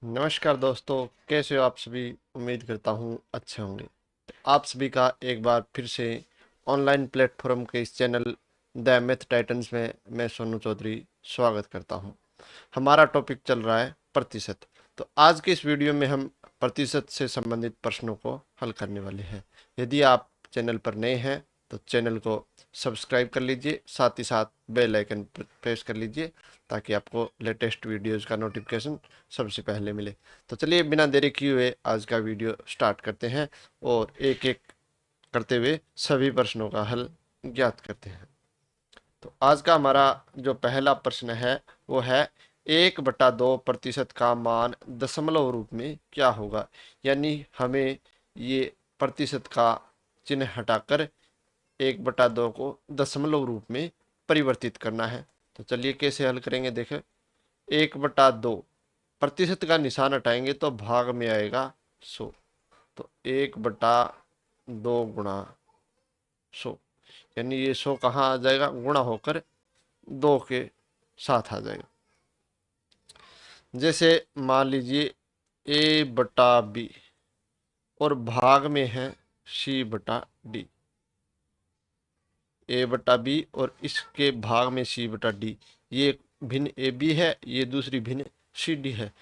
नमस्कार दोस्तों, कैसे हो आप सभी। उम्मीद करता हूँ अच्छे होंगे। तो आप सभी का एक बार फिर से ऑनलाइन प्लेटफॉर्म के इस चैनल द मैथ टाइटन्स में मैं सोनू चौधरी स्वागत करता हूँ। हमारा टॉपिक चल रहा है प्रतिशत। तो आज के इस वीडियो में हम प्रतिशत से संबंधित प्रश्नों को हल करने वाले हैं। यदि आप चैनल पर नए हैं तो चैनल को सब्सक्राइब कर लीजिए, साथ ही साथ बेल आइकन प्रेस कर लीजिए ताकि आपको लेटेस्ट वीडियोज़ का नोटिफिकेशन सबसे पहले मिले। तो चलिए बिना देरी किए हुए आज का वीडियो स्टार्ट करते हैं और एक एक करते हुए सभी प्रश्नों का हल ज्ञात करते हैं। तो आज का हमारा जो पहला प्रश्न है वो है 1/2% का मान दशमलव रूप में क्या होगा। यानी हमें ये प्रतिशत का चिन्ह हटाकर 1/2 को दशमलव रूप में परिवर्तित करना है। तो चलिए कैसे हल करेंगे देखें। 1/2 प्रतिशत का निशान हटाएंगे तो भाग में आएगा 100। तो 1/2 गुणा 100, यानी ये 100 कहाँ आ जाएगा, गुणा होकर 2 के साथ आ जाएगा। जैसे मान लीजिए A/B और भाग में है C/D। A/B और इसके भाग में C/D। ये भिन्न AB है, ये दूसरी भिन्न CD है।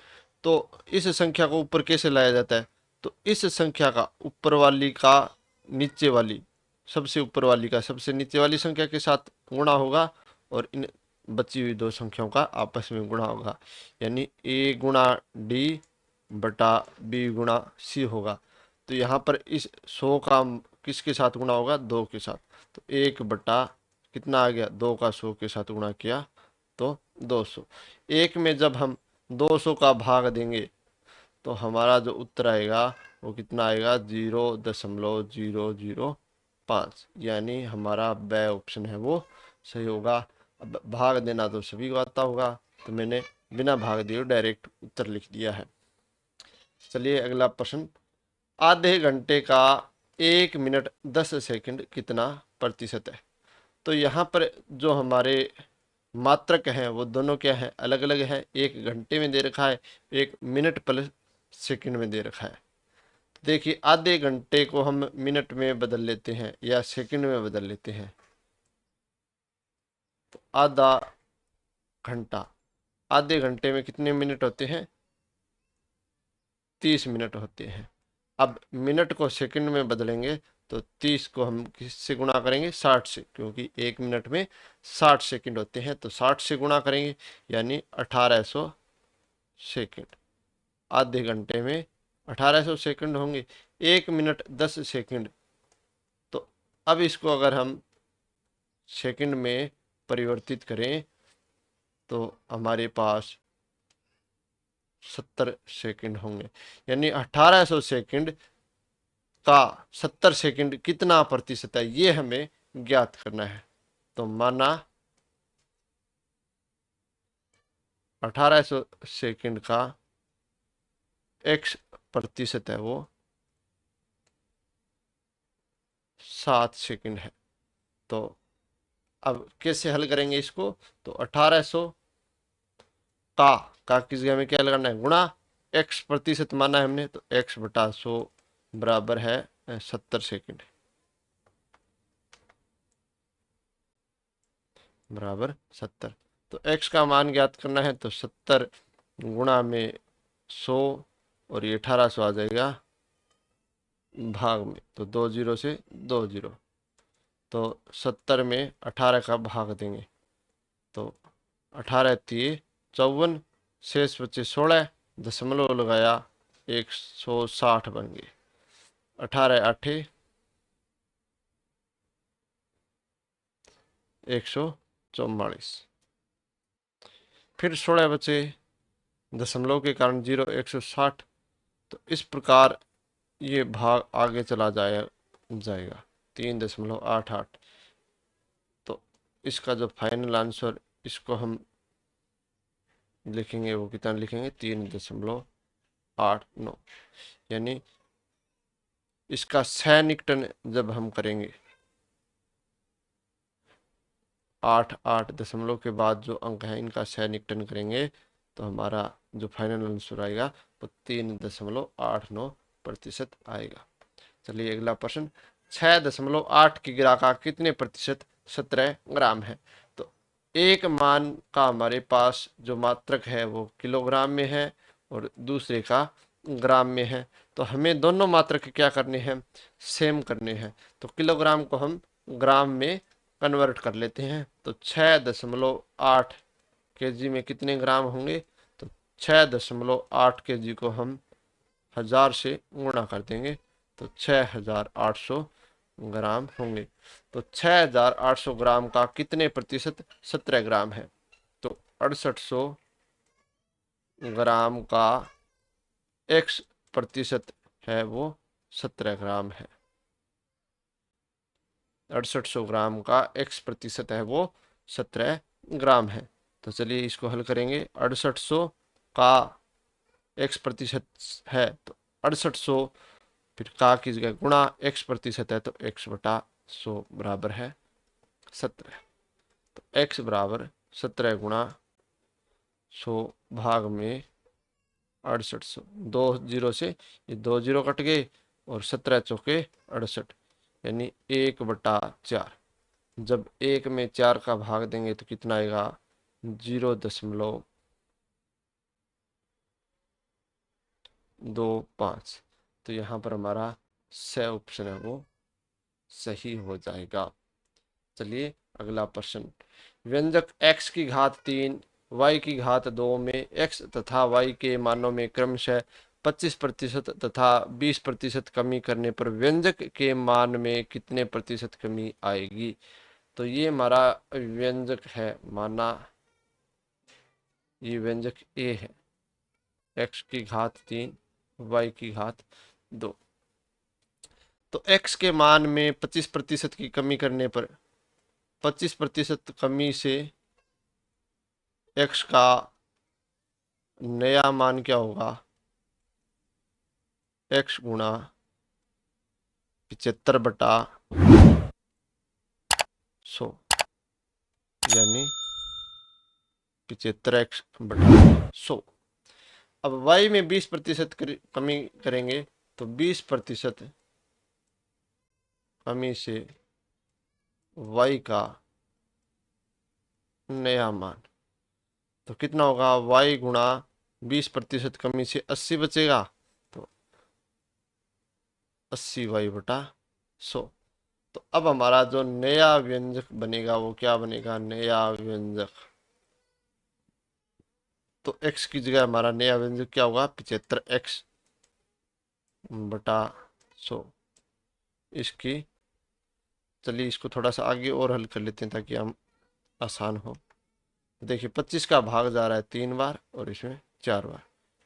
तो इस संख्या को ऊपर कैसे लाया जाता है। तो इस संख्या का ऊपर वाली का नीचे वाली, सबसे ऊपर वाली का सबसे नीचे वाली संख्या के साथ गुणा होगा और इन बची हुई दो संख्याओं का आपस में गुणा होगा। यानी A/D/B/C होगा। तो यहाँ पर इस 100 का किसके साथ गुणा होगा, 2 के साथ। तो 1 कितना आ गया, 2 का 100 के साथ गुणा किया तो 200। एक में जब हम 200 का भाग देंगे तो हमारा जो उत्तर आएगा वो कितना आएगा, 0.005। यानी हमारा ब ऑप्शन है वो सही होगा। अब भाग देना तो सभी को आता होगा, तो मैंने बिना भाग दिए डायरेक्ट उत्तर लिख दिया है। चलिए अगला प्रश्न। आधे घंटे का 1 मिनट 10 सेकंड कितना प्रतिशत है। तो यहाँ पर जो हमारे मात्रक हैं वो दोनों क्या है, अलग अलग है। 1 घंटे में दे रखा है, 1 मिनट प्लस सेकंड में दे रखा है। तो देखिए आधे घंटे को हम मिनट में बदल लेते हैं या सेकंड में बदल लेते हैं। तो आधा घंटा, आधे घंटे में कितने मिनट होते हैं, 30 मिनट होते हैं। अब मिनट को सेकंड में बदलेंगे तो 30 को हम किससे गुणा करेंगे, 60 से, क्योंकि 1 मिनट में 60 सेकंड होते हैं। तो 60 से गुणा करेंगे यानी 1800 सेकंड। आधे घंटे में 1800 सेकंड होंगे। 1 मिनट 10 सेकंड। तो अब इसको अगर हम सेकंड में परिवर्तित करें तो हमारे पास 70 सेकंड होंगे। यानी 1800 सेकंड का 70 सेकंड कितना प्रतिशत है, ये हमें ज्ञात करना है। तो माना 1800 सेकंड का x प्रतिशत है वो 7 सेकंड है। तो अब कैसे हल करेंगे इसको। तो 1800 का किस जगह में क्या लगाना है, गुणा x प्रतिशत माना है हमने, तो x/100 बराबर है 70 सेकंड, बराबर 70। तो x का मान ज्ञात करना है तो 70 गुणा में 100 और ये 1800 आ जाएगा भाग में, तो 2 जीरो से 2 जीरो। तो 70 में 18 का भाग देंगे तो 18 3 54, शेष बचे 16, दशमलव लगाया 160 बन गए। 18 8 144। फिर 16 बचे, दशमलव के कारण 0 160। तो इस प्रकार ये भाग आगे चला जाएगा 3.88। तो इसका जो फाइनल आंसर इसको हम लिखेंगे वो कितना लिखेंगे, 3.89। यानी इसका सैनिकटन जब हम करेंगे, 8 8 दशमलव के बाद जो अंक है इनका सैनिकटन करेंगे तो हमारा जो फाइनल आंसर आएगा वो 3.89% आएगा। चलिए अगला प्रश्न, 6.8 की गिरा का कितने प्रतिशत 17 ग्राम है। तो एक मान का हमारे पास जो मात्रक है वो किलोग्राम में है और दूसरे का ग्राम में है। तो हमें दोनों मात्रक क्या करने हैं, सेम करने हैं। तो किलोग्राम को हम ग्राम में कन्वर्ट कर लेते हैं। तो 6.8 केजी में कितने ग्राम होंगे, तो 6.8 केजी को हम 1000 से गुणा कर देंगे तो 6800 ग्राम होंगे। तो 6800 ग्राम का कितने प्रतिशत 17 ग्राम है। तो 6800 ग्राम का x प्रतिशत है वो 17 ग्राम है। 6800 ग्राम का x प्रतिशत है वो 17 ग्राम है। तो चलिए इसको हल करेंगे। 6800 का x प्रतिशत है तो 6800, फिर का की जगह गुणा x प्रतिशत है तो x बटा 100 बराबर है 17। तो x बराबर 17 गुणा 100 भाग में 6800, 2 जीरो से ये 2 जीरो कट गए और 17 चौके 68, यानी 1/4। जब 1 में 4 का भाग देंगे तो कितना आएगा, 0.25। तो यहाँ पर हमारा स ऑप्शन है वो सही हो जाएगा। चलिए अगला प्रश्न, व्यंजक x की घात 3 y की घात 2 में x तथा y के मानों में क्रमशः 25% तथा 20% कमी करने पर व्यंजक के मान में कितने प्रतिशत कमी आएगी। तो ये हमारा व्यंजक है, माना ये व्यंजक a है, x की घात 3 y की घात 2। तो x के मान में 25% की कमी करने पर 25% कमी से x का नया मान क्या होगा, x गुणा 75/100, यानी 75x/100। अब y में 20% कमी करेंगे तो 20% कमी से y का नया मान तो कितना होगा, y गुणा 20% कमी से 80 बचेगा तो 80y/100। तो अब हमारा जो नया व्यंजक बनेगा वो क्या बनेगा, नया व्यंजक। तो x की जगह हमारा नया व्यंजक क्या होगा, 75x/100। इसकी चलिए इसको थोड़ा सा आगे और हल कर लेते हैं ताकि हम आसान हो। देखिए 25 का भाग जा रहा है 3 बार और इसमें 4 बार,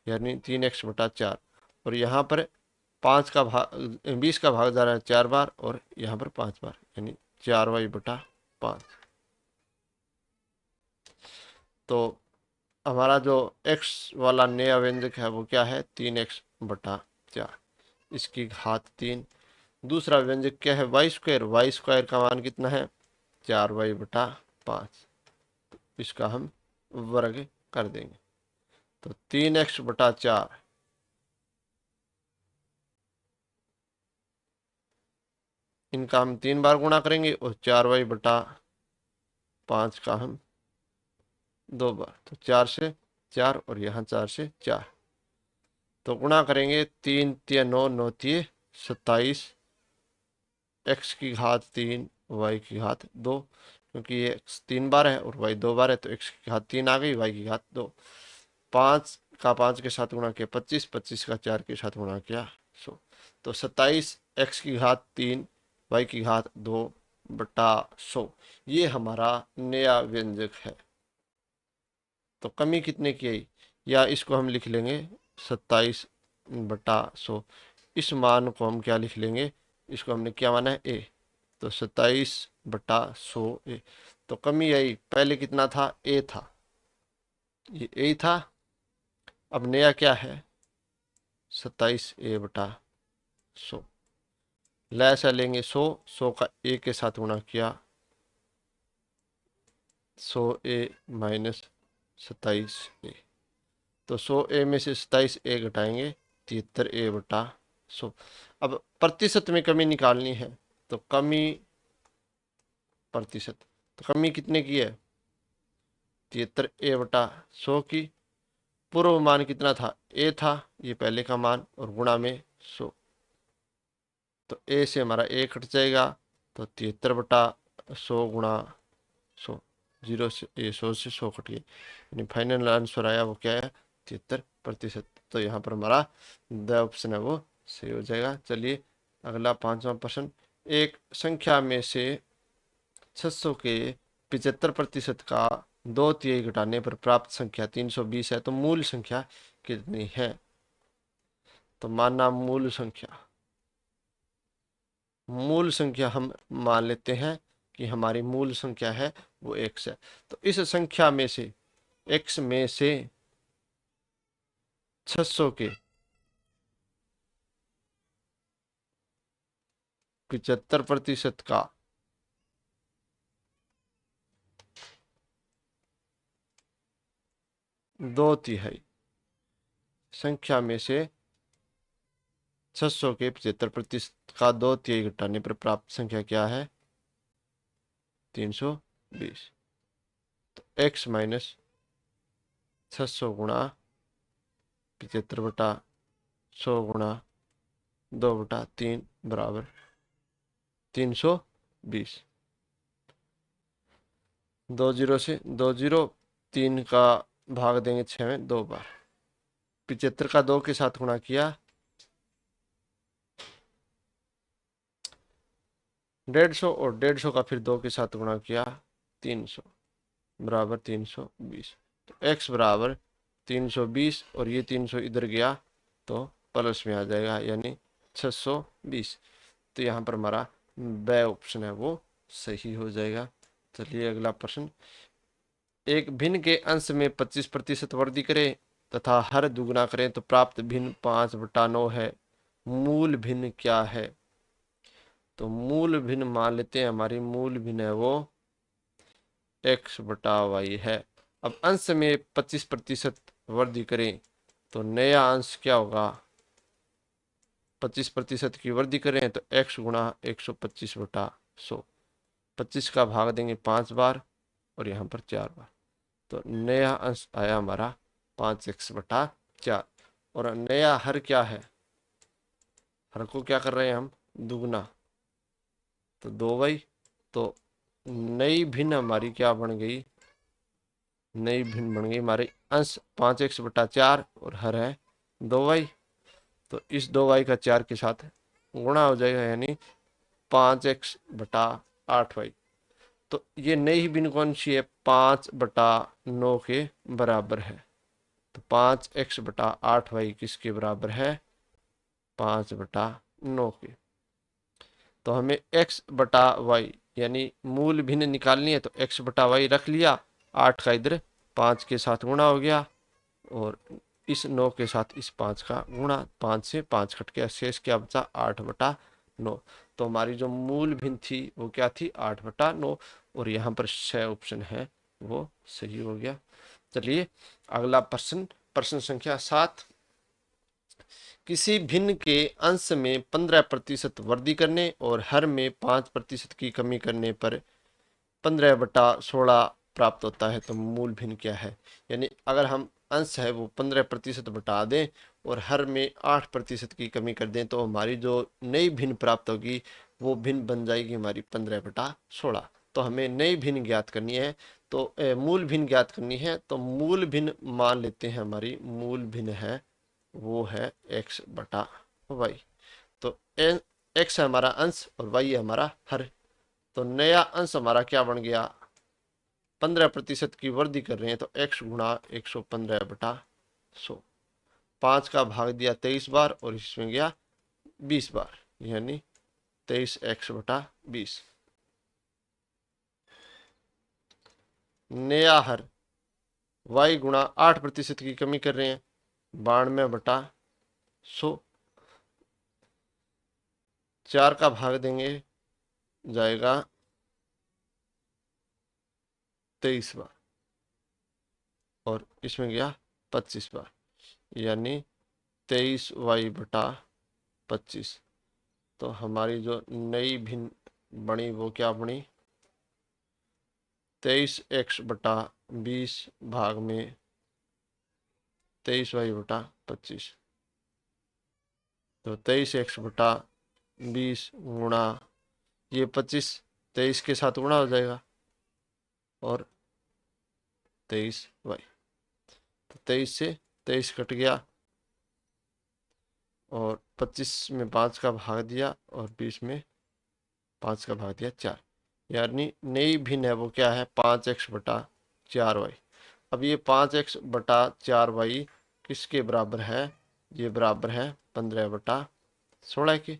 यानी 3x/4। और यहाँ पर 5 का भाग 20 का भाग जा रहा है 4 बार और यहाँ पर 5 बार, यानी 4y/5। तो हमारा जो x वाला नया व्यंजक है वो क्या है, 3x/4, इसकी घात 3। दूसरा व्यंजक क्या है, y²। y² का मान कितना है, 4y/5। इसका हम वर्ग कर देंगे तो 3x/4 इनका हम 3 बार गुणा करेंगे और 4y/5 का हम 2 बार। तो 4 से 4 और यहाँ 4 से 4, तो गुणा करेंगे 3 3 9 9 3 27, x की घात 3 y की घात 2, क्योंकि ये x 3 बार है और y 2 बार है तो x की घात 3 आ गई, y की घात 2। 5 का 5 के साथ गुणा किया 25, 25 का 4 के साथ गुणा किया 100। तो 27 x की घात 3 y की घात 2/100 ये हमारा नया व्यंजक है। तो कमी कितने की आई, या इसको हम लिख लेंगे 27/100। इस मान को हम क्या लिख लेंगे, इसको हमने क्या माना है, a। तो 27/100 a। तो कमी आई, पहले कितना था, a था, ये a था। अब नया क्या है, 27a/100। लैसा लेंगे 100, 100 का a के साथ गुणा किया 100a - 27a। तो 100 में से 27 घटाएंगे 73 a/100। अब प्रतिशत में कमी निकालनी है, तो कमी प्रतिशत, तो कमी कितने की है? 73 a/100 की। पूर्व मान कितना था? a था, ये पहले का मान, और गुणा में 100। तो a से हमारा a कट जाएगा, तो 73/100 गुणा 100, 0 से 100 कट गई, यानी फाइनल आंसर आया वो क्या है? 73%। तो यहाँ पर हमारा द ऑप्शन है वो सही हो जाएगा। चलिए अगला 5वां प्रश्न। एक संख्या में से 600 के 75% का 2/3 घटाने पर प्राप्त संख्या 320 है, तो मूल संख्या कितनी है? तो माना मूल संख्या हम मान लेते हैं कि हमारी मूल संख्या है वो x है। तो इस संख्या में से x में से 600 के 75% का 2/3 संख्या में से 600 के 75% का 2/3 घटाने पर प्राप्त संख्या क्या है? 320। तो x माइनस 600 गुणा 75/100 गुणा 2/3 बराबर 320। 2 0 से 2 0, 3 का भाग देंगे 6 में 2 बार। 75 का 2 के साथ गुणा किया 150, और 150 का फिर 2 के साथ गुणा किया 300 बराबर 320। तो x बराबर 320, और ये 300 इधर गया तो प्लस में आ जाएगा, यानी 620। तो यहाँ पर हमारा ब ऑप्शन है वो सही हो जाएगा। चलिए अगला प्रश्न। एक भिन्न के अंश में 25% वृद्धि करें तथा हर दुगुना करें तो प्राप्त भिन्न 5/9 है। मूल भिन्न क्या है? तो मूल भिन्न मान लेते हैं, हमारी मूल भिन्न है वो x/y है। अब अंश में 25% वृद्धि करें तो नया अंश क्या होगा? 25% की वृद्धि करें तो x गुणा 125/100। 25 का भाग देंगे 5 बार, और यहाँ पर 4 बार। तो नया अंश आया हमारा 5x/4। और नया हर क्या है? हर को क्या कर रहे हैं हम? दुगना, तो 2y। तो नई भिन्न हमारी क्या बन गई? नई भिन्न बन गई हमारी अंश 5x/4 और हर है 2y। तो इस 2y का 4 के साथ गुणा हो जाएगा, यानी 5x/8y। तो ये नई भिन्न कौन सी है? 5/9 के बराबर है। तो 5x/8y किसके बराबर है? 5/9 के। तो हमें x/y यानी मूल भिन्न निकालनी है, तो x/y रख लिया, 8 का इधर 5 के साथ गुणा हो गया, और इस 9 के साथ इस 5 का गुणा, 5 से 5 कट गया, शेष क्या बचा? 8/9। तो हमारी जो मूल भिन्न थी वो क्या थी? 8/9। और यहाँ पर 6 ऑप्शन है वो सही हो गया। चलिए अगला प्रश्न, प्रश्न संख्या 7। किसी भिन्न के अंश में 15% वृद्धि करने और हर में 5% की कमी करने पर 15/16 प्राप्त होता है, तो मूल भिन्न क्या है? यानी अगर हम अंश है वो 15% बटा दें और हर में 8% की कमी कर दें, तो हमारी जो नई भिन्न प्राप्त होगी वो भिन्न बन जाएगी हमारी 15/16। तो हमें नई भिन्न ज्ञात करनी है, तो मूल भिन्न ज्ञात करनी है। तो मूल भिन्न मान लेते हैं, हमारी मूल भिन्न है वो है x/y। तो x है हमारा अंश और y है हमारा हर। तो नया अंश हमारा क्या बन गया? 15% की वृद्धि कर रहे हैं, तो x गुणा 115/100। 5 का भाग दिया 23 बार, और इसमें गया 20 बार, यानी 23x/20। नया हर y गुणा 8% की कमी कर रहे हैं, 92/100। 4 का भाग देंगे, जाएगा 23 बार, और इसमें गया 25 बार। यानी 23y/25। तो हमारी जो नई भिन्न बनी वो क्या बनी, 23x/20 भाग में 23y/25। तो 23x/20 गुणा ये 25 23 के साथ गुणा हो जाएगा और 23y। तो 23 से 23 कट गया और 25 में 5 का भाग दिया और 20 में 5 का भाग दिया 4। यानी नई भिन्न है वो क्या है, 5x/4y। अब ये 5x/4y किसके बराबर है, ये बराबर है 15/16 के।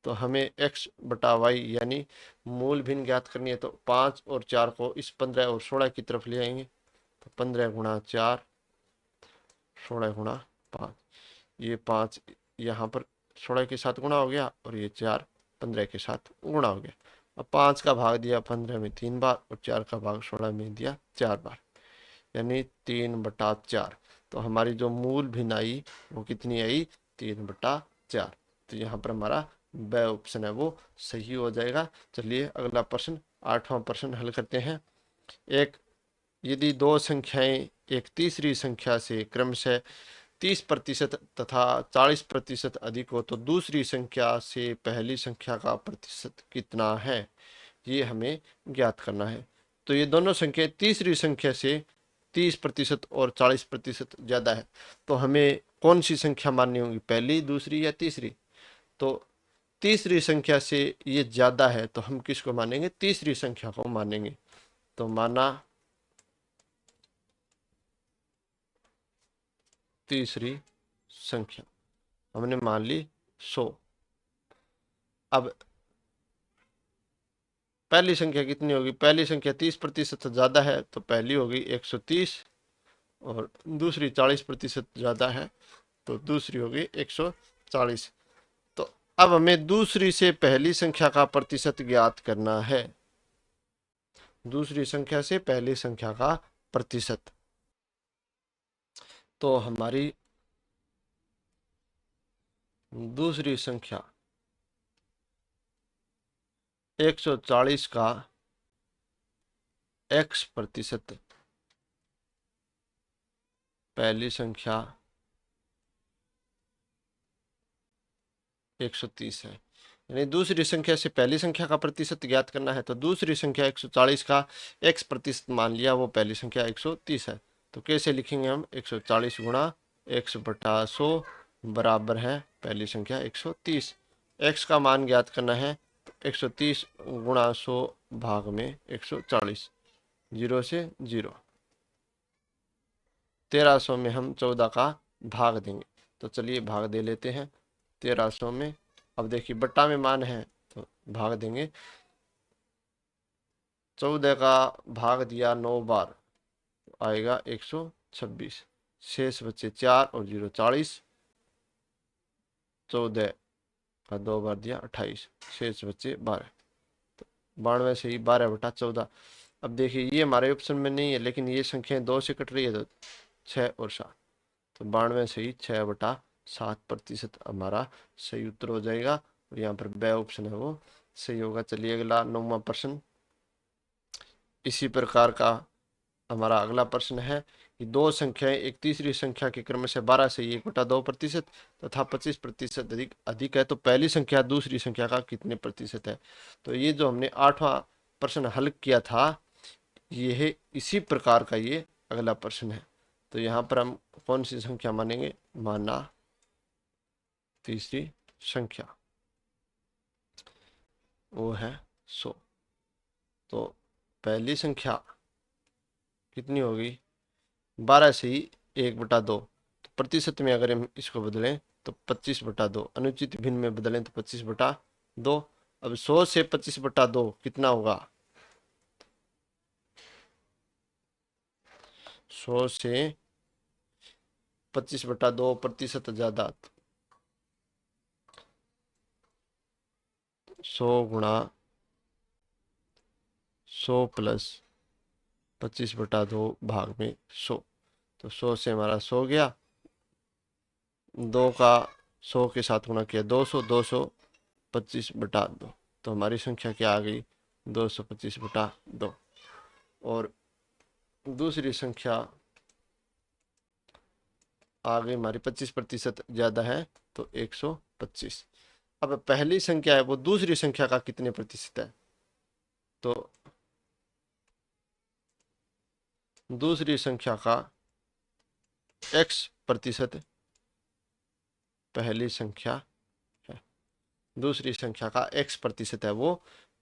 तो हमें x/y यानी मूल भिन्न ज्ञात करनी है, तो 5 और 4 को इस 15 और 16 की तरफ ले आएंगे। तो 15 गुणा 4, 16 गुणा 5। ये 5 यहाँ पर 16 के साथ गुणा हो गया और ये 4 15 के साथ गुणा हो गया। अब 5 का भाग दिया 15 में 3 बार और 4 का भाग 16 में दिया 4 बार, यानी 3/4। तो हमारी जो मूल भिन्न आई वो कितनी आई, 3/4। तो यहाँ पर हमारा ब ऑप्शन है वो सही हो जाएगा। चलिए अगला प्रश्न, 8वां प्रश्न हल करते हैं। एक, यदि दो संख्याएं एक तीसरी संख्या से क्रमशः 30% तथा 40% अधिक हो तो दूसरी संख्या से पहली संख्या का प्रतिशत कितना है, ये हमें ज्ञात करना है। तो ये दोनों संख्या तीसरी संख्या से 30% और 40% ज्यादा है, तो हमें कौन सी संख्या माननी होगी, पहली, दूसरी या तीसरी। तो तीसरी संख्या से ये ज्यादा है तो हम किसको मानेंगे, तीसरी संख्या को मानेंगे। तो माना तीसरी संख्या, हमने मान ली 100। अब पहली संख्या कितनी होगी, पहली संख्या 30% ज्यादा है तो पहली होगी 130 और दूसरी 40% ज्यादा है तो दूसरी होगी 140। तो अब हमें दूसरी से पहली संख्या का प्रतिशत ज्ञात करना है, दूसरी संख्या से पहली संख्या का प्रतिशत। तो हमारी दूसरी संख्या 140 का x% पहली संख्या 130 है। यानी दूसरी संख्या से पहली संख्या का प्रतिशत ज्ञात करना है, तो दूसरी संख्या 140 का x% मान लिया, वो पहली संख्या 130 है। तो कैसे लिखेंगे हम, 140 गुणा x/100 बराबर है पहली संख्या 130। x का मान ज्ञात करना है, तो 130 गुणा 100 भाग में 140, 0 से 0। 1300 में हम 14 का भाग देंगे, तो चलिए भाग दे लेते हैं 1300 में। अब देखिए बट्टा में मान है तो भाग देंगे, 14 का भाग दिया 9 बार तो आएगा 126, शेष बचे 4 और 0 40, 14 का 2 बार दिया 28, शेष बचे 12। तो 92 से ही 12/14। अब देखिए ये हमारे ऑप्शन में नहीं है, लेकिन ये संख्याएं 2 से कट रही है तो 6 और 7, तो 92 से ही 6/7% हमारा सही उत्तर हो जाएगा। और यहाँ पर ब ऑप्शन है वो सही होगा। चलिए अगला 9वां प्रश्न, इसी प्रकार का हमारा अगला प्रश्न है कि दो संख्याएं एक तीसरी संख्या के क्रम से 12 से 1/2% तथा 25% अधिक अधिक है तो पहली संख्या दूसरी संख्या का कितने प्रतिशत है। तो ये जो हमने 8वां प्रश्न हल किया था, ये है इसी प्रकार का ये अगला प्रश्न है। तो यहाँ पर हम कौन सी संख्या मानेंगे, माना तीसरी संख्या, वो है 100। तो पहली संख्या कितनी होगी, 12 से ही 1/2। तो प्रतिशत में अगर हम इसको बदलें तो 25/2, अनुचित भिन्न में बदलें तो 25/2। अब 100 से 25/2 कितना होगा, 100 से 25/2% ज्यादा, 100 गुणा 100 + 25/2 भाग में 100। तो 100 से हमारा 100 गया 2 का 100 के साथ गुणा किया 200, 225/2। तो हमारी संख्या क्या आ गई? 225/2। और दूसरी संख्या आ गई हमारी 25% ज़्यादा है तो 125। अब पहली संख्या है वो दूसरी संख्या का कितने प्रतिशत है? तो दूसरी संख्या का x% पहली संख्या है, दूसरी संख्या का x% है वो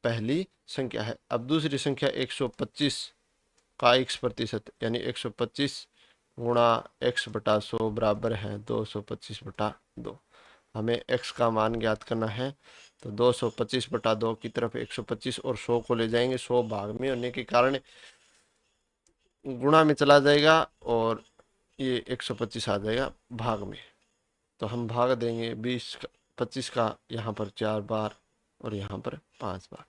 पहली संख्या है। अब दूसरी संख्या 125 का x% यानी 125 गुणा x/100 बराबर है 225/2। हमें x का मान ज्ञात करना है तो 225/2 की तरफ 125 और 100 को ले जाएंगे। 100 भाग में होने के कारण गुणा में चला जाएगा और ये 125 आ जाएगा भाग में। तो हम भाग देंगे 25 का यहाँ पर 4 बार और यहाँ पर 5 बार,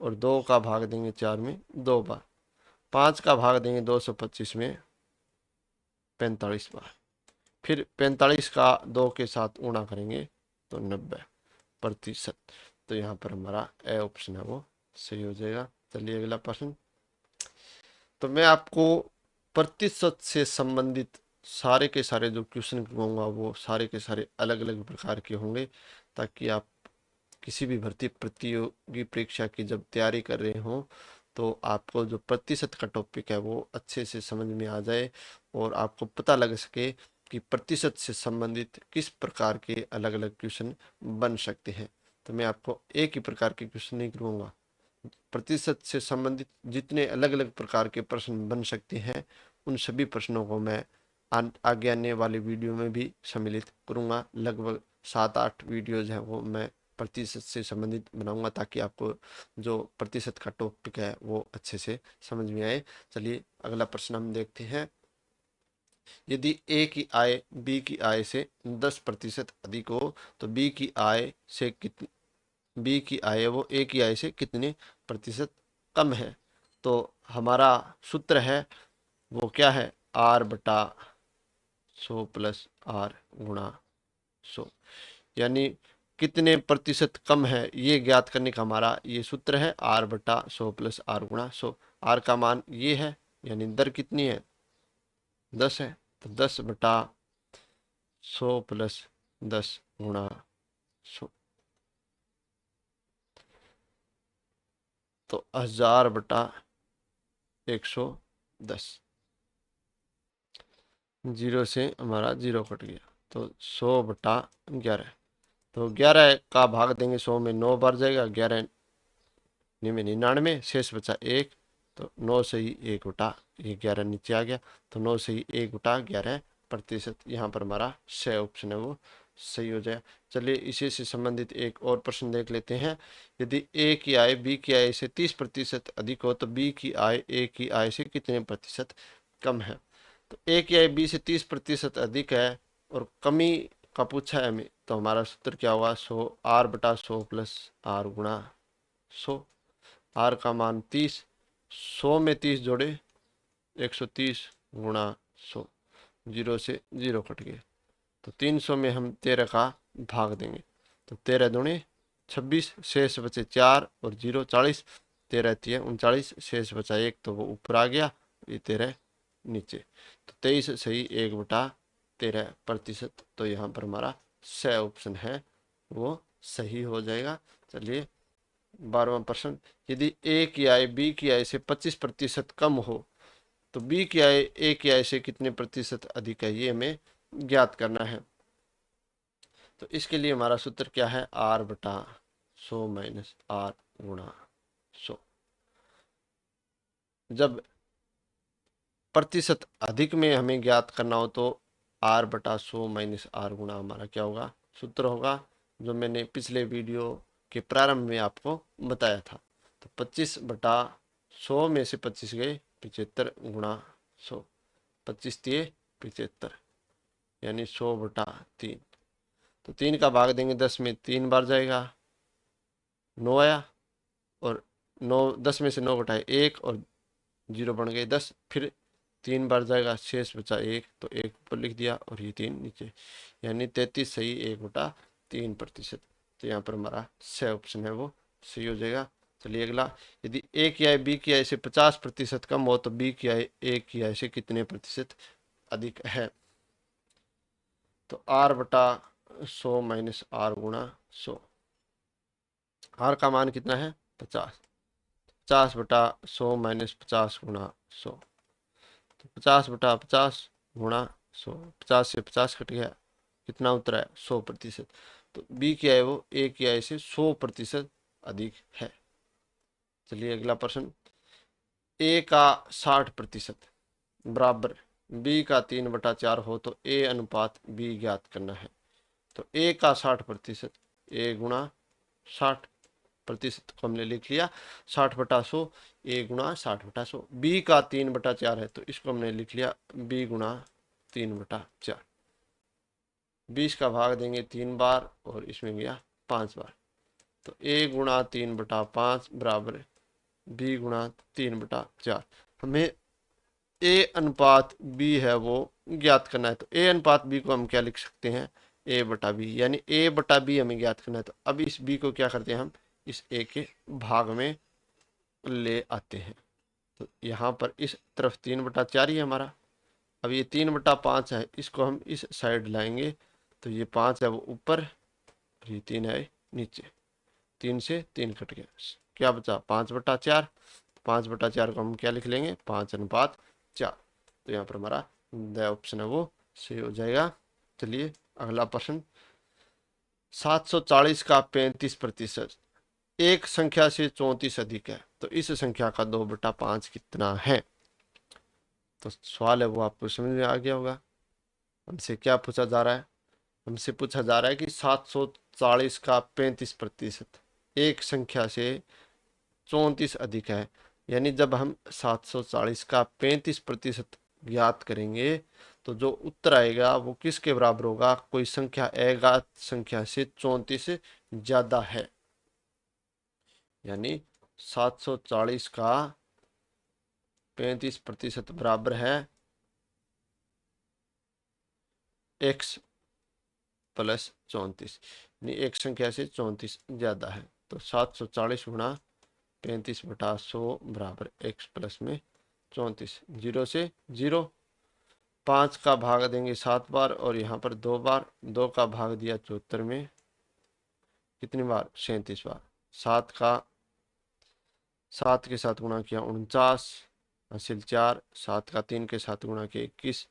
और 2 का भाग देंगे 4 में 2 बार, 5 का भाग देंगे 225 में 45 बार, फिर 45 का 2 के साथ गुणा करेंगे तो 90%। तो यहाँ पर हमारा ए ऑप्शन है वो सही हो जाएगा। चलिए अगला प्रश्न। तो मैं आपको प्रतिशत से संबंधित सारे के सारे जो क्वेश्चन कहूँगा वो सारे के सारे अलग अलग प्रकार के होंगे, ताकि आप किसी भी भर्ती प्रतियोगी परीक्षा की जब तैयारी कर रहे हों तो आपको जो प्रतिशत का टॉपिक है वो अच्छे से समझ में आ जाए और आपको पता लग सके कि प्रतिशत से संबंधित किस प्रकार के अलग अलग क्वेश्चन बन सकते हैं। तो मैं आपको एक ही प्रकार के क्वेश्चन नहीं करूँगा, प्रतिशत से संबंधित जितने अलग अलग प्रकार के प्रश्न बन सकते हैं उन सभी प्रश्नों को मैं आगे आने वाले वीडियो में भी सम्मिलित करूँगा। लगभग 7-8 वीडियोज हैं वो मैं प्रतिशत से संबंधित बनाऊंगा, ताकि आपको जो प्रतिशत का टॉपिक है वो अच्छे से समझ में आए। चलिए अगला प्रश्न हम देखते हैं। यदि ए की आय बी की आय से 10% अधिक हो तो बी की आय वो ए की आय से कितने प्रतिशत कम है? तो हमारा सूत्र है वो क्या है? R/100 प्लस R गुणा 100, यानी कितने प्रतिशत कम है ये ज्ञात करने का हमारा ये सूत्र है R/100 प्लस R गुणा 100। R का मान ये है, यानी दर कितनी है? 10 है, तो 10/100 प्लस 10 गुणा 100, तो 1000/110। जीरो से हमारा जीरो कट गया तो 100/11। तो 11 का भाग देंगे 100 में 9 बार जाएगा, 11 में 99, शेष बचा 1। तो 9 से ही 1 ये 11 नीचे आ गया, तो 9 से ही 1/11%। यहाँ पर हमारा सही ऑप्शन है वो सही हो जाएगा। चलिए इसी से संबंधित एक और प्रश्न देख लेते हैं। यदि ए की आय बी की आय से 30% अधिक हो तो बी की आय ए की आय से कितने प्रतिशत कम है? तो ए की आय बी से 30% अधिक है और कमी का पूछा है हमें, तो हमारा सूत्र क्या होगा? 100 R/100 प्लस R गुणा 100। R का मान 30, 100 में 30 जोड़े 130 गुणा 100, जीरो से जीरो कट गए, तो 300 में हम 13 का भाग देंगे तो 13 दूनी 26, शेष बचे 4 और 0 40, 13 3 39, शेष बचा 1 तो वो ऊपर आ गया, ये 13 नीचे, तो 23 सही 1/13%। तो यहाँ पर हमारा सही ऑप्शन है वो सही हो जाएगा। चलिए 12वां प्रश्न। यदि ए की आय बी की आय से 25% कम हो तो बी की आय ए की आय से कितने प्रतिशत अधिक है, ये हमें ज्ञात करना है। तो इसके लिए हमारा सूत्र क्या है? R/100 माइनस R गुणा 100। जब प्रतिशत अधिक में हमें ज्ञात करना हो तो R/100 माइनस R गुणा हमारा क्या होगा? सूत्र होगा जो मैंने पिछले वीडियो के प्रारंभ में आपको बताया था। तो 25/100 में से 25 गए 75 गुणा 100, 25 दिए 75, यानी 100/3। तो 3 का भाग देंगे 10 में 3 बार जाएगा, 9 आया, और 9 10 में से 9 घटाए 1 और 0 बन गए 10, फिर 3 बार जाएगा, शेष बचा 1, तो 1 ऊपर लिख दिया और ये 3 नीचे, यानी 33 सही 1/3%। तो यहाँ पर हमारा स ऑप्शन है वो सही हो जाएगा। चलिए अगला, यदि ए की आय बी की आय से 50% कम हो तो बी की आय ए की आय से कितने प्रतिशत अधिक है। तो R/100 माइनस R गुणा 100। R का मान कितना है 50, 50/100 माइनस 50 गुणा 100, तो 50/50 गुणा 100, 50 से 50 कट गया, कितना उतरा है 100%। तो बी की आय वो ए की आय से 100% अधिक है। चलिए अगला प्रश्न, ए का 60% बराबर बी का 3/4 हो तो ए अनुपात बी ज्ञात करना है। तो ए का 60%, ए गुणा 60% को हमने लिख लिया 60/100, ए गुणा 60/100। बी का 3/4 है तो इसको हमने लिख लिया बी गुणा 3/4। 20 का भाग देंगे 3 बार और इसमें गया 5 बार, तो ए गुणा 3/5 बराबर बी गुणा 3/4। हमें ए अनुपात बी है वो ज्ञात करना है। तो ए अनुपात बी को हम क्या लिख सकते हैं, ए बटा बी, यानी ए बटा बी हमें ज्ञात करना है। तो अब इस बी को क्या करते हैं, हम इस ए के भाग में ले आते हैं। तो यहाँ पर इस तरफ 3/4 ही है हमारा। अब ये 3/5 है, इसको हम इस साइड लाएंगे तो ये 5 है वो ऊपर और ये 3 है नीचे, 3 से 3 कट गया, क्या बचा 5/4। 5/4 को हम क्या लिख लेंगे 5:4। तो यहाँ पर हमारा द ऑप्शन है वो सही हो जाएगा। चलिए अगला प्रश्न, 740 का 35% एक संख्या से 34 अधिक है तो इस संख्या का 2/5 कितना है। तो सवाल है वो आपको समझ में आ गया होगा। हमसे क्या पूछा जा रहा है, हमसे पूछा जा रहा है कि 740 का 35% एक संख्या से 34 अधिक है, यानी जब हम 740 का 35% ज्ञात करेंगे तो जो उत्तर आएगा वो किसके बराबर होगा, कोई संख्या अज्ञात संख्या से 34 ज्यादा है। यानी 740 का 35% बराबर है x प्लस 34, यानी एक संख्या से 34 ज्यादा है। तो 740 गुणा 35/100 बराबर x प्लस में 34, 0 से 0, 5 का भाग देंगे 7 बार और यहाँ पर 2 बार, 2 का भाग दिया 74 में, कितनी बार 37 बार, 7 के साथ गुणा किया 49, हासिल 4, 7 का 3 के साथ गुणा किया 21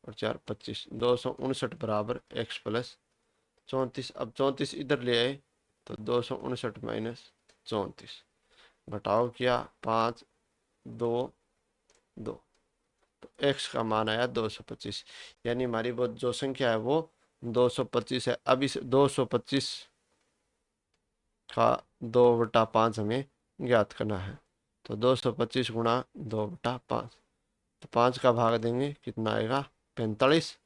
और 4 25, 259 बराबर x प्लस 34। अब 34 इधर ले आए तो 259 माइनस 34, घटाओ किया 5 2 2, तो x का मान आया 225, यानी हमारी वो जो संख्या है वो 225 है। अब इस 225 का 2/5 हमें ज्ञात करना है। तो 225 गुणा 2/5, तो 5 का भाग देंगे कितना आएगा 45,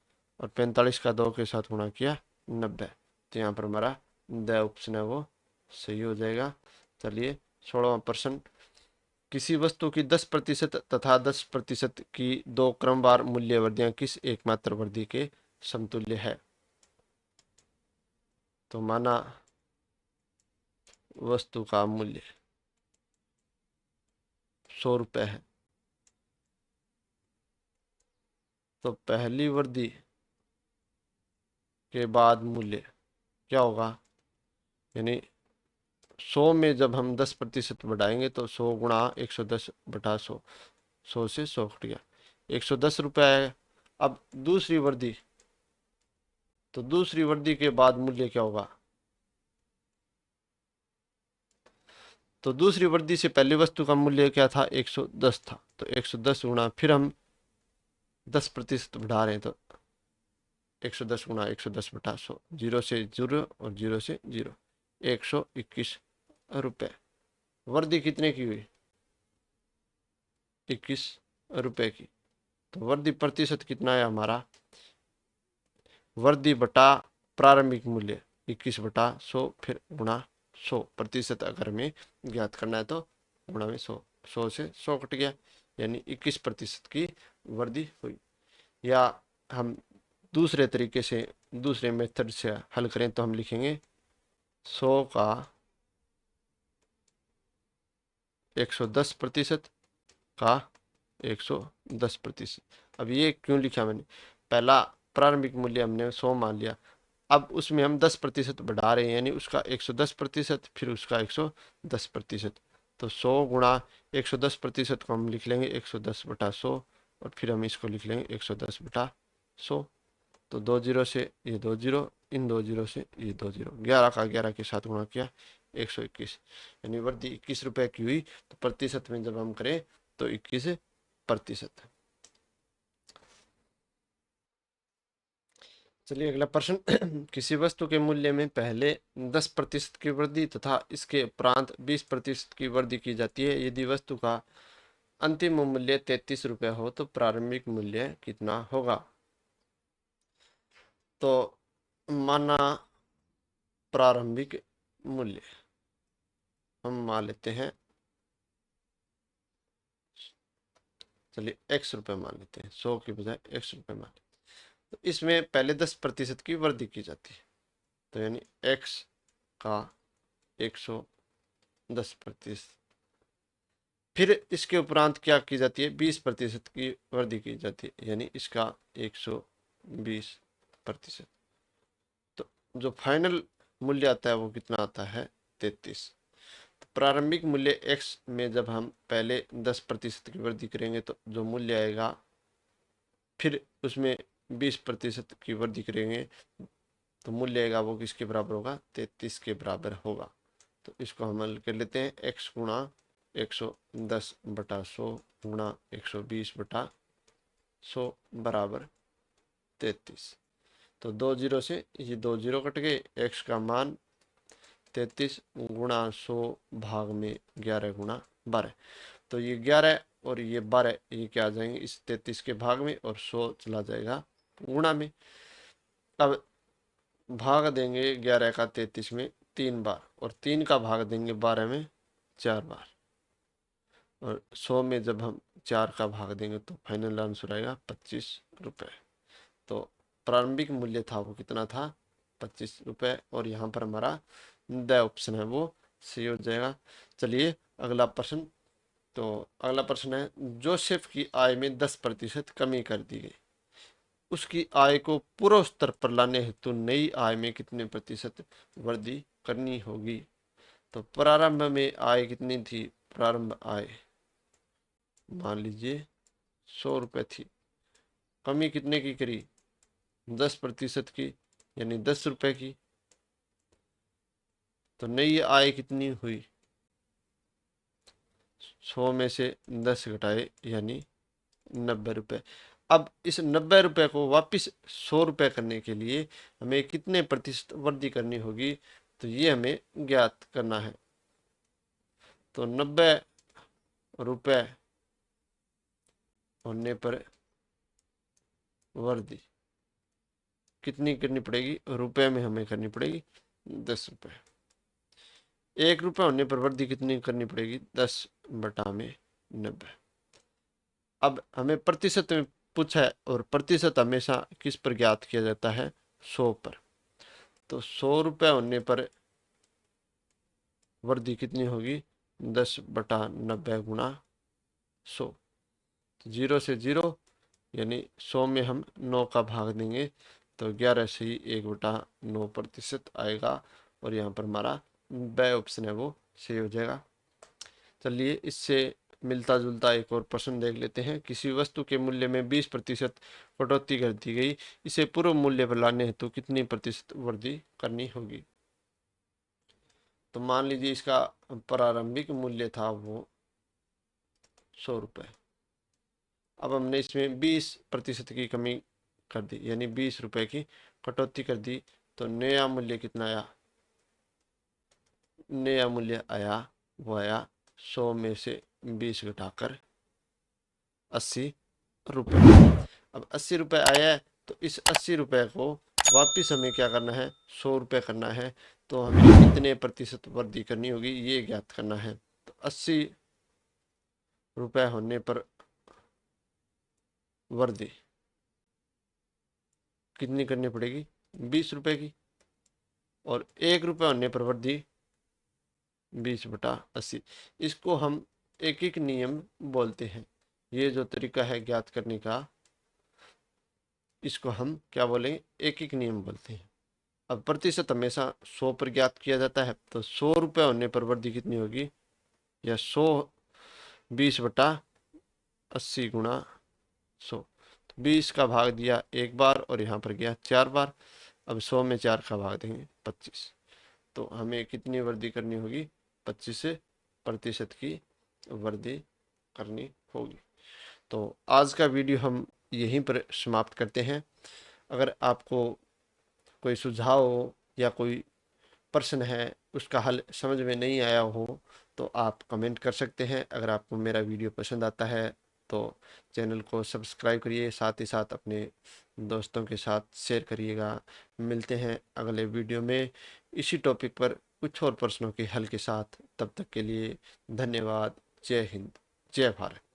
और 45 का 2 के साथ गुणा किया 90। तो यहाँ पर हमारा द ऑप्शन है वो सही हो जाएगा। चलिए 16वां प्रश्न, किसी वस्तु की 10% तथा 10% की दो क्रमवार मूल्य वृद्धियां किस एकमात्र वृद्धि के समतुल्य है। तो माना वस्तु का मूल्य 100 रुपये है, तो पहली वृद्धि के बाद मूल्य क्या होगा, यानी 100 में जब हम 10% बढ़ाएंगे तो 100 गुणा 110/100, 100 से 100 कट गया 110 रुपये है। अब दूसरी वृद्धि, तो दूसरी वृद्धि के बाद मूल्य क्या होगा, तो दूसरी वृद्धि से पहली वस्तु का मूल्य क्या था 110 था, तो 110 गुणा फिर हम 10% बढ़ा रहे हैं तो 110 गुणा 110/100, 0 से 0 और 0 से 0, 121 रुपये। वृद्धि कितने की हुई 21 रुपये की। तो वृद्धि प्रतिशत कितना है हमारा, वृद्धि बटा प्रारंभिक मूल्य 21/100 फिर गुणा 100 प्रतिशत अगर हमें ज्ञात करना है तो गुणा में 100, 100 से 100 कट गया, यानी 21% की वृद्धि हुई। या हम दूसरे तरीके से दूसरे मेथड से हल करें तो हम लिखेंगे 100 का 110% का 110%। अब ये क्यों लिखा मैंने, पहला प्रारंभिक मूल्य हमने 100 मान लिया, अब उसमें हम 10% बढ़ा रहे हैं, यानी उसका 110%, फिर उसका 110%। तो 100 गुणा 110% को हम लिख लेंगे 110/100, और फिर हम इसको लिख लेंगे 110/100। तो 2 जीरो से ये 2 जीरो, इन 2 जीरो से ये 2 जीरो, 11 का 11 के साथ गुणा किया 121, यानी वृद्धि 21 रुपए की हुई। तो प्रतिशत में जब हम करें तो 21%। चलिए अगला प्रश्न किसी वस्तु के मूल्य में पहले 10% की वृद्धि तथा इसके उपरांत 20% की वृद्धि की जाती है। यदि वस्तु का अंतिम मूल्य 33 रुपये हो तो प्रारंभिक मूल्य कितना होगा। तो माना प्रारंभिक मूल्य हम मान लेते हैं, चलिए x रुपये मान लेते हैं, 100 की बजाय x रुपये मान लेते हैं। तो इसमें पहले 10% की वृद्धि की जाती है, तो यानी x का 110%। फिर इसके उपरांत क्या की जाती है, 20% की वृद्धि की जाती है, यानी इसका 120%। तो जो फाइनल मूल्य आता है वो कितना आता है, 33। तो प्रारंभिक मूल्य x में जब हम पहले 10% की वृद्धि करेंगे तो जो मूल्य आएगा, फिर उसमें 20% की वृद्धि करेंगे तो मूल्य आएगा वो किसके बराबर होगा, 33 के बराबर होगा। तो इसको हम हल कर लेते हैं, x गुणा 110/100 गुणा 120/100 बराबर 33। तो 2 जीरो से ये 2 जीरो कट गए, x का मान 33 गुणा 100 भाग में 11 गुणा 12। तो ये 11 और ये 12 ये क्या आ जाएंगे इस 33 के भाग में, और 100 चला जाएगा गुणा में। अब भाग देंगे 11 का 33 में 3 बार, और 3 का भाग देंगे 12 में 4 बार, और 100 में जब हम 4 का भाग देंगे तो फाइनल आंसर आएगा 25 रुपये। तो प्रारंभिक मूल्य था वो कितना था, 25 रुपये, और यहाँ पर हमारा द ऑप्शन है वो सही हो जाएगा। चलिए अगला प्रश्न। तो अगला प्रश्न है, जोसेफ की आय में 10% कमी कर दी गई, उसकी आय को पूर्व स्तर पर लाने हेतु नई आय में कितने प्रतिशत वृद्धि करनी होगी। तो प्रारंभ में आय कितनी थी, प्रारंभ आय मान लीजिए 100 रुपये थी, कमी कितने की करी, 10% की, यानी 10 रुपये की। तो नई आय कितनी हुई, 100 में से 10 घटाए यानी 90 रुपये। अब इस 90 रुपये को वापस 100 रुपये करने के लिए हमें कितने प्रतिशत वृद्धि करनी होगी, तो ये हमें ज्ञात करना है। तो 90 रुपये होने पर वृद्धि कितनी करनी पड़ेगी, रुपए में हमें करनी पड़ेगी 10 रुपये। 1 रुपये होने पर वृद्धि कितनी करनी पड़ेगी, 10/90। अब हमें प्रतिशत में पूछा है, और प्रतिशत हमेशा किस पर ज्ञात किया जाता है, 100 पर। तो 100 रुपये होने पर वृद्धि कितनी होगी, 10/90 गुणा 100। जीरो से जीरो, यानी 100 में हम 9 का भाग देंगे तो 11 से ही 1/9% आएगा, और यहाँ पर हमारा ब ऑप्शन है वो सही हो जाएगा। चलिए इससे मिलता जुलता एक और प्रश्न देख लेते हैं। किसी वस्तु के मूल्य में 20% कटौती कर दी गई, इसे पूर्व मूल्य पर लाने हेतु कितनी प्रतिशत वृद्धि करनी होगी। तो मान लीजिए इसका प्रारंभिक मूल्य था वो 100 रुपये, अब हमने इसमें 20% की कमी कर दी, यानी 20 रुपये की कटौती कर दी। तो नया मूल्य कितना आया, नया मूल्य आया वो आया 100 में से 20 घटाकर 80 रुपये। अब 80 रुपये आया है, तो इस 80 रुपये को वापिस हमें क्या करना है, 100 रुपये करना है। तो हमें कितने प्रतिशत वृद्धि करनी होगी ये ज्ञात करना है। तो 80 रुपये होने पर वर्दी कितनी करनी पड़ेगी, 20 रुपए की, और 1 रुपये होने पर वर्दी 20/80। इसको हम एक एक नियम बोलते हैं। ये जो तरीका है ज्ञात करने का, इसको हम क्या बोलेंगे, एक एक नियम बोलते हैं। अब प्रतिशत हमेशा 100 पर ज्ञात किया जाता है, तो 100 रुपये होने पर वर्दी कितनी होगी, या 100 20/80 गुणा 100। तो 20 का भाग दिया एक बार और यहाँ पर गया 4 बार। अब 100 में 4 का भाग देंगे 25। तो हमें कितनी वर्दी करनी होगी, 25% की वर्दी करनी होगी। तो आज का वीडियो हम यहीं पर समाप्त करते हैं। अगर आपको कोई सुझाव हो या कोई प्रश्न है, उसका हल समझ में नहीं आया हो, तो आप कमेंट कर सकते हैं। अगर आपको मेरा वीडियो पसंद आता है तो चैनल को सब्सक्राइब करिए, साथ ही साथ अपने दोस्तों के साथ शेयर करिएगा। मिलते हैं अगले वीडियो में इसी टॉपिक पर कुछ और प्रश्नों के हल के साथ। तब तक के लिए धन्यवाद। जय हिंद, जय भारत।